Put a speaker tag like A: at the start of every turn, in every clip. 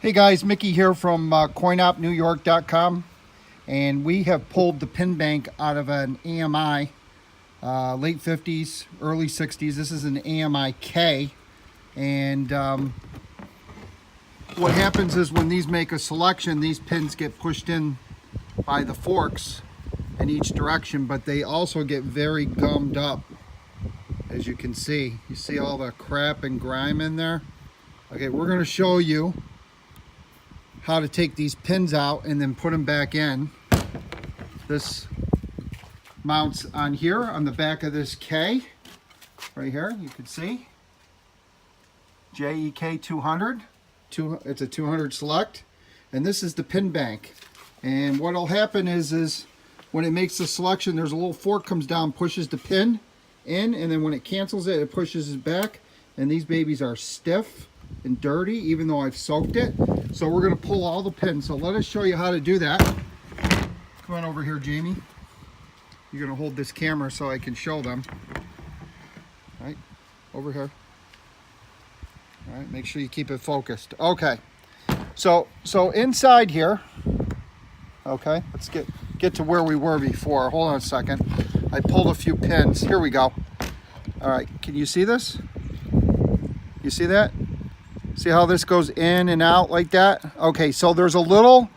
A: Hey guys, Mickey here from coinopnewyork.com, and we have pulled the pin bank out of an AMI, late 50s, early 60s. This is an AMI K, and what happens is when these make a selection, these pins get pushed in by the forks in each direction, but they also get very gummed up, as you can see. You see all the crap and grime in there? Okay, we're going to show you how to take these pins out and then put them back in. This mounts on here on the back of this K right here. You can see JEK 200. It's a 200 select, and this is the pin bank. And what'll happen is when it makes the selection, there's a little fork comes down, pushes the pin in, and then when it cancels it, it pushes it back. And these babies are stiff and dirty, even though I've soaked it. So we're going to pull all the pins. So let us show you how to do that. Come on over here, Jamie. You're going to hold this camera so I can show them. All right, over here. All right, make sure you keep it focused. Okay, so inside here, okay, let's get to where we were before. Hold on a second. I pulled a few pins. Here we go. All right, can you see this? You see that? See how this goes in and out like that? Okay, so there's a little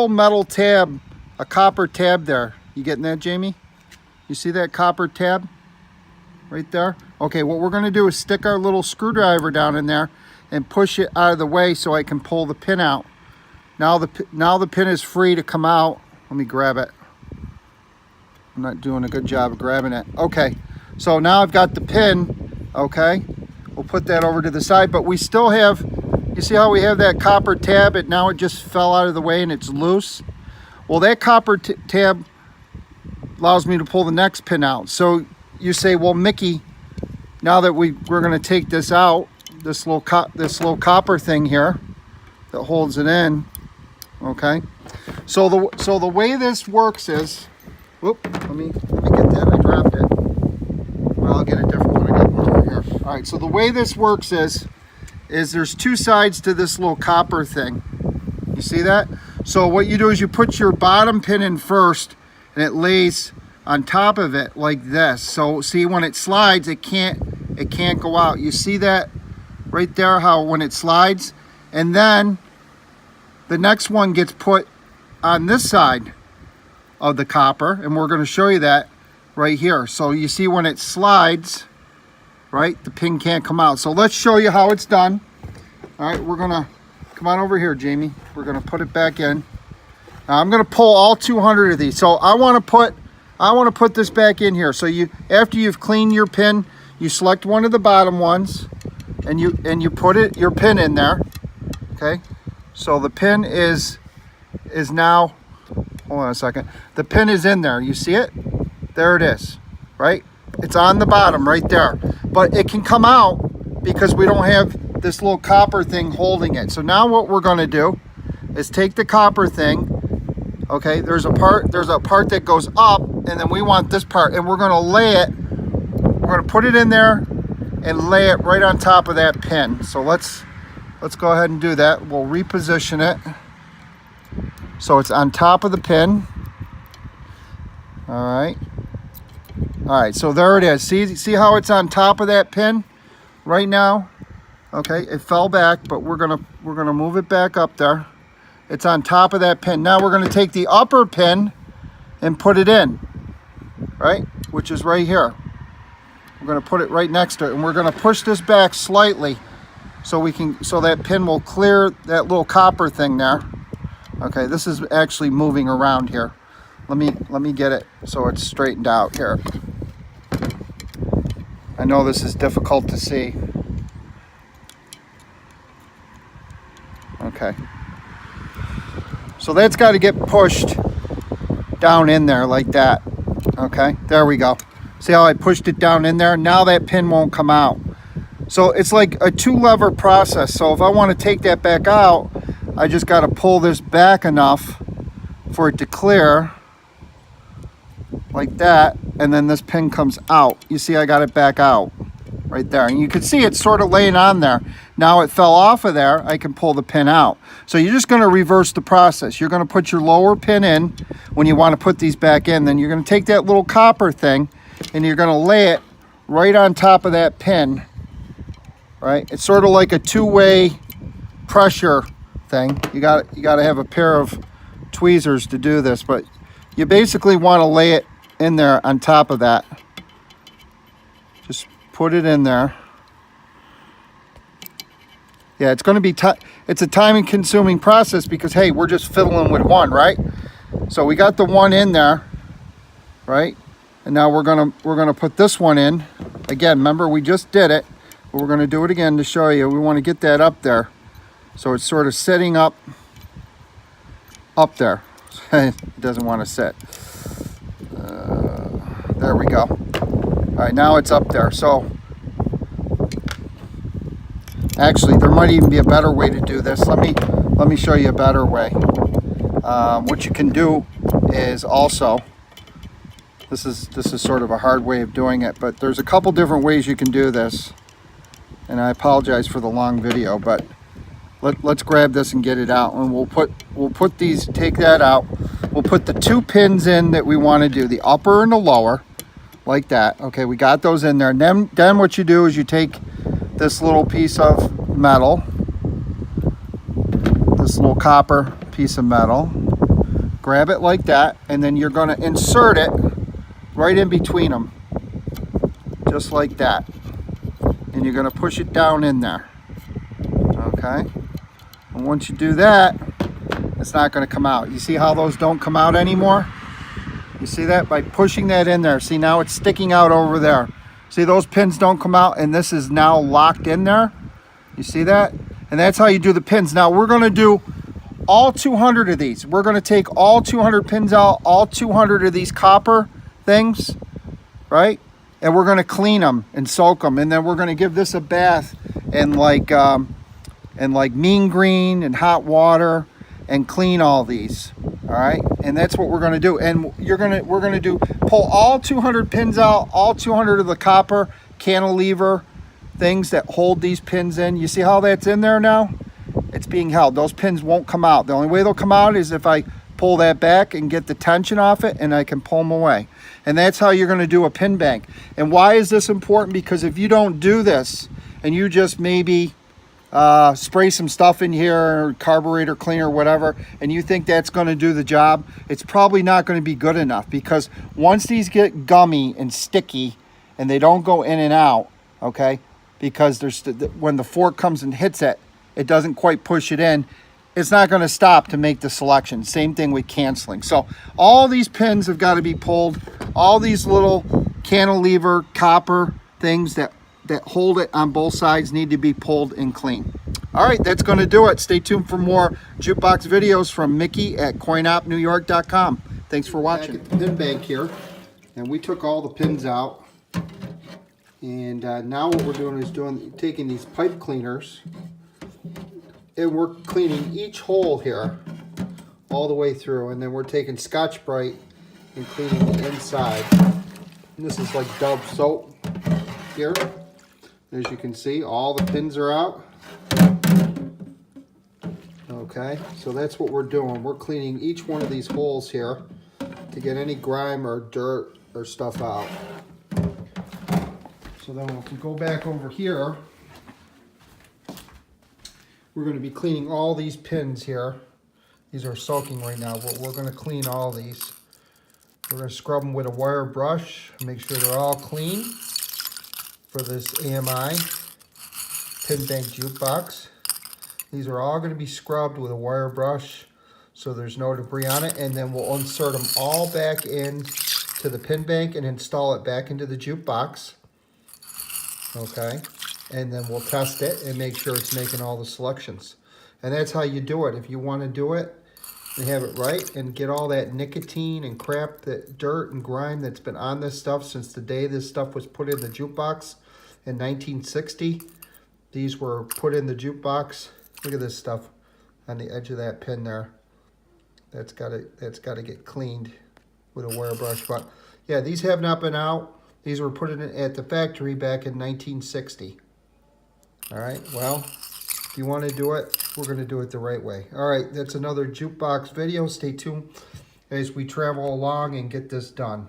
A: metal tab, a copper tab there. You getting that, Jamie? You see that copper tab right there? Okay, what we're going to do is stick our little screwdriver down in there and push it out of the way so I can pull the pin out. Now the pin is free to come out. Let me grab it. I'm not doing a good job of grabbing it. Okay, so now I've got the pin, okay? We'll put that over to the side, but we still have, you see how we have that copper tab, and now it just fell out of the way and it's loose? Well, that copper tab allows me to pull the next pin out. So you say, well, Mickey, now that we're going to take this out, this little copper thing here that holds it in, okay? So the way this works is, whoop, let me get that, I dropped it. Well, I'll get a different one. I got one over here. All right, so the way this works is there's two sides to this little copper thing. You see that? So what you do is you put your bottom pin in first, and it lays on top of it like this. So see, when it slides, it can't go out. You see that right there, how when it slides? And then the next one gets put on this side of the copper, and we're going to show you that right here. So you see when it slides, right, the pin can't come out. So let's show you how it's done. All right, we're gonna come on over here, Jamie. We're gonna put it back in. Now I'm gonna pull all 200 of these. So I want to put this back in here. So after you've cleaned your pin, you select one of the bottom ones, and you put your pin in there. Okay, so the pin is now, hold on a second. The pin is in there. You see it? There it is, right? It's on the bottom right there. But it can come out because we don't have this little copper thing holding it. So now what we're going to do is take the copper thing, okay? There's a part that goes up, and then we want this part, and we're going to lay it, we're going to put it in there and lay it right on top of that pin. So let's go ahead and do that. We'll reposition it so it's on top of the pin. All right, so there it is. See how it's on top of that pin right now? Okay, it fell back, but we're gonna move it back up there. It's on top of that pin. Now we're gonna take the upper pin and put it in, right? Which is right here. We're gonna put it right next to it, and we're gonna push this back slightly so that pin will clear that little copper thing there. Okay, this is actually moving around here. Let me get it so it's straightened out here. I know this is difficult to see. Okay. So that's got to get pushed down in there like that. Okay, there we go. See how I pushed it down in there? Now that pin won't come out. So it's like a 2-lever process. So if I want to take that back out, I just got to pull this back enough for it to clear like that, and then this pin comes out. You see I got it back out, right there. And you can see it's sort of laying on there. Now it fell off of there, I can pull the pin out. So you're just gonna reverse the process. You're gonna put your lower pin in when you wanna put these back in. Then you're gonna take that little copper thing and you're gonna lay it right on top of that pin, right? It's sort of like a two-way pressure thing. You got to have a pair of tweezers to do this, but you basically wanna lay it in there on top of that. Just put it in there. Yeah, it's going to be it's a time consuming process because hey, we're just fiddling with one, right? So we got the one in there, right? And now we're gonna put this one in. Again, remember we just did it, but we're gonna do it again to show you. We want to get that up there. So it's sort of sitting up there. It doesn't want to sit. There we go. All right, now it's up there. So actually, there might even be a better way to do this. Let me show you a better way. What you can do is also, this is sort of a hard way of doing it, but there's a couple different ways you can do this. And I apologize for the long video, but let's grab this and get it out. And we'll put these, take that out. We'll put the two pins in that we want to do, the upper and the lower, like that. Okay, we got those in there. And then what you do is you take this little piece of metal, this little copper piece of metal, grab it like that, and then you're going to insert it right in between them, just like that. And you're going to push it down in there. Okay, and once you do that, it's not going to come out. You see how those don't come out anymore? You see that? By pushing that in there. See, now it's sticking out over there. See, those pins don't come out, and this is now locked in there. You see that? And that's how you do the pins. Now we're going to do all 200 of these. We're going to take all 200 pins out, all 200 of these copper things, right? And we're going to clean them and soak them, and then we're going to give this a bath in like mean green and hot water and clean all these. All right, and that's what we're going to do. And we're going to pull all 200 pins out, all 200 of the copper cantilever things that hold these pins in. You see how that's in there now? It's being held. Those pins won't come out. The only way they'll come out is if I pull that back and get the tension off it, and I can pull them away. And that's how you're going to do a pin bank. And why is this important? Because if you don't do this and you just maybe spray some stuff in here, carburetor cleaner, whatever, and you think that's going to do the job, it's probably not going to be good enough, because once these get gummy and sticky and they don't go in and out, okay, because when the fork comes and hits it, it doesn't quite push it in, it's not going to stop to make the selection. Same thing with canceling. So all these pins have got to be pulled. All these little cantilever copper things that hold it on both sides need to be pulled and clean. All right, that's going to do it. Stay tuned for more jukebox videos from Mickey at coinopnewyork.com. Thanks for watching. Back at the pin bank here, and we took all the pins out, and now what we're doing is taking these pipe cleaners, and we're cleaning each hole here all the way through, and then we're taking Scotch-Brite and cleaning the inside. And this is like Dove soap here. As you can see, all the pins are out. Okay, so that's what we're doing. We're cleaning each one of these holes here to get any grime or dirt or stuff out. So then if we go back over here, we're going to be cleaning all these pins here. These are soaking right now, but we're going to clean all these. We're going to scrub them with a wire brush, make sure they're all clean for this AMI pin bank jukebox. These are all going to be scrubbed with a wire brush so there's no debris on it, and then we'll insert them all back in to the pin bank and install it back into the jukebox. Okay, and then we'll test it and make sure it's making all the selections. And that's how you do it. If you want to do it and have it right and get all that nicotine and crap, that dirt and grime that's been on this stuff since the day this stuff was put in the jukebox in 1960. These were put in the jukebox. Look at this stuff on the edge of that pin there. That's got to get cleaned with a wire brush. But yeah, these have not been out. These were put in at the factory back in 1960. All right, well, if you want to do it, we're going to do it the right way. All right, that's another Jukebox video. Stay tuned as we travel along and get this done.